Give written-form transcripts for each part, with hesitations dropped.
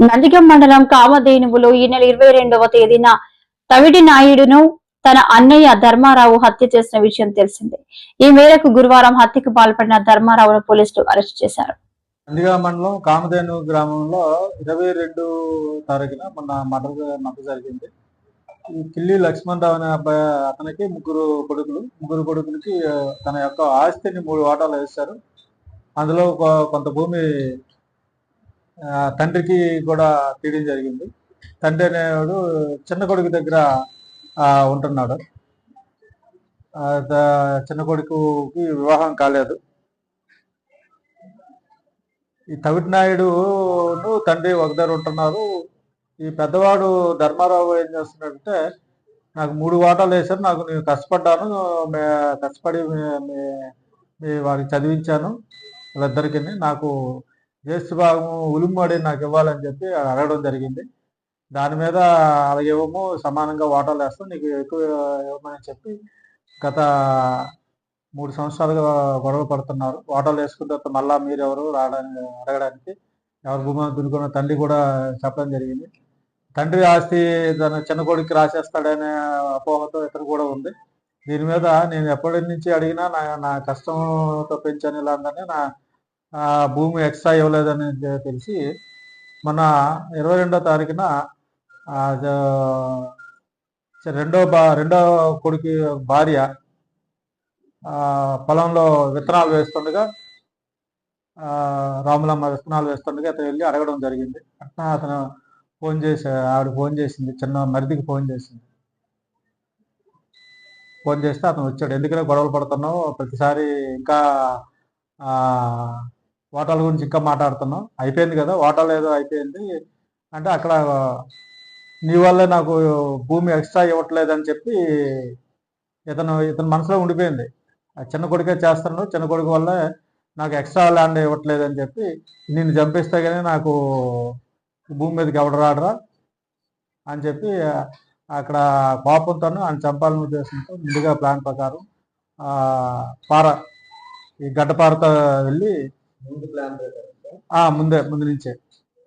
నందిగం మండలం కామధేనువులో ఈ నెల 22వ తేదీన తవిడి నాయుడును తన అన్నయ్య ధర్మారావు హత్య చేసిన విషయం తెలిసిందే. ఈ మేరకు గురువారం హత్యకు పాల్పడిన ధర్మారావును పోలీసులు అరెస్టు చేశారు. నందిగామ మండలం కామధేను గ్రామంలో 22 తారీఖున మొన్న మర్డర్ జరిగింది. ఈ కిల్లి లక్ష్మణరావు అనే అబ్బాయి, అతనికి ముగ్గురు కొడుకులకి తన యొక్క ఆస్తిని 3 వాటాలు వేశారు. అందులో కొంత భూమి తండ్రికి కూడా తీయడం జరిగింది. తండ్రి అనేవాడు చిన్న కొడుకు దగ్గర ఉంటున్నాడు. చిన్న కొడుకుకి వివాహం కాలేదు. ఈ తవిటి నాయుడును తండ్రి ఒక దగ్గర ఉంటున్నారు. ఈ పెద్దవాడు ధర్మారావు ఏం చేస్తున్నాడంటే, నాకు 3 వాటాలు వేశారు, నాకు నేను కష్టపడ్డాను, కష్టపడి వాడికి చదివించాను, వాళ్ళిద్దరికి నాకు జ్యేష్ఠ భాగం ఉలుమ్మడి నాకు ఇవ్వాలని చెప్పి అడగడం జరిగింది. దాని మీద అలాగేమో సమానంగా వాటాలు వేస్తాం, నీకు ఎక్కువ ఇవ్వమని చెప్పి గత 3 సంవత్సరాలుగా గొడవ పడుతున్నారు. వాటాలు వేసుకున్న తర్వాత మళ్ళా మీరెవరు అడగడానికి ఎవరు భూమి దున్నుకున్న తండ్రి కూడా చెప్పడం జరిగింది. తండ్రి ఆస్తి తన చిన్న కొడుకు రాసేస్తాడనే అపోహతో ఇతను కూడా ఉంది. దీని మీద నేను ఎప్పటి నుంచి అడిగినా నా కష్టంతో పెంచాను ఇలా అందరినీ, నా భూమి ఎక్స్ట్రా ఇవ్వలేదని తెలిసి మన 22వ తారీఖున రెండో కొడుకు భార్య పొలంలో విత్తనాలు వేస్తుండగా, రాములమ్మ విత్తనాలు వేస్తుండగా అతను వెళ్ళి అడగడం జరిగింది. అట్లా అతను ఆవిడ ఫోన్ చేసింది, చిన్న మరిదికి ఫోన్ చేస్తే అతను వచ్చాడు. ఎందుకంటే గొడవలు పడుతున్నావు, ప్రతిసారి ఇంకా ఓటాల గురించి ఇంకా మాట్లాడుతున్నాం, అయిపోయింది కదా ఓటాలు ఏదో అయిపోయింది అంటే, అక్కడ నీ వల్లే నాకు భూమి ఎక్స్ట్రా ఇవ్వట్లేదని చెప్పి ఇతను మనసులో ఉండిపోయింది. చిన్న కొడుకే చేస్తున్నాడు, చిన్న కొడుకు వల్ల నాకు ఎక్స్ట్రా ల్యాండ్ ఇవ్వట్లేదని చెప్పి, నిన్ను చంపిస్తే కానీ నాకు భూమి మీదకి ఎవడు రాడరా అని చెప్పి అక్కడ కోపంతోనూ ఆయన చంపాలని ఉద్దేశంతో ముందుగా ప్లాన్ ప్రకారం ఈ గడ్డపారతో వెళ్ళి ముందు నుంచే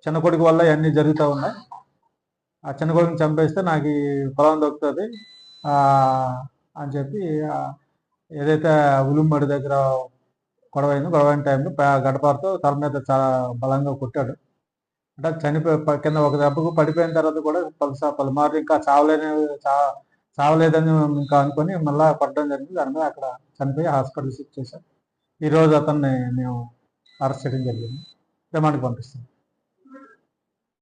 చిన్న కొడుకు వల్ల ఇవన్నీ జరుగుతూ ఉన్నాయి, ఆ చిన్న కొడుకుని చంపేస్తే నాకు ఈ పొలం దొరుకుతుంది అని చెప్పి ఏదైతే ఉలుమ్మడి దగ్గర గొడవైన టైంలో గడపారతో తల మీద చాలా బలంగా కొట్టాడు. అంటే చనిపోయి కింద ఒక దెబ్బకు పడిపోయిన తర్వాత కూడా పలుమార్లు ఇంకా చావలేదని ఇంకా అనుకొని మళ్ళీ పడడం జరిగింది. దాని మీద అక్కడ చనిపోయి హాస్పిటల్ షిఫ్ట్ చేశారు. ఈరోజు అతన్ని మేము అరెస్ట్ చేయడం జరిగింది, రిమాండ్కి పంపిస్తాం.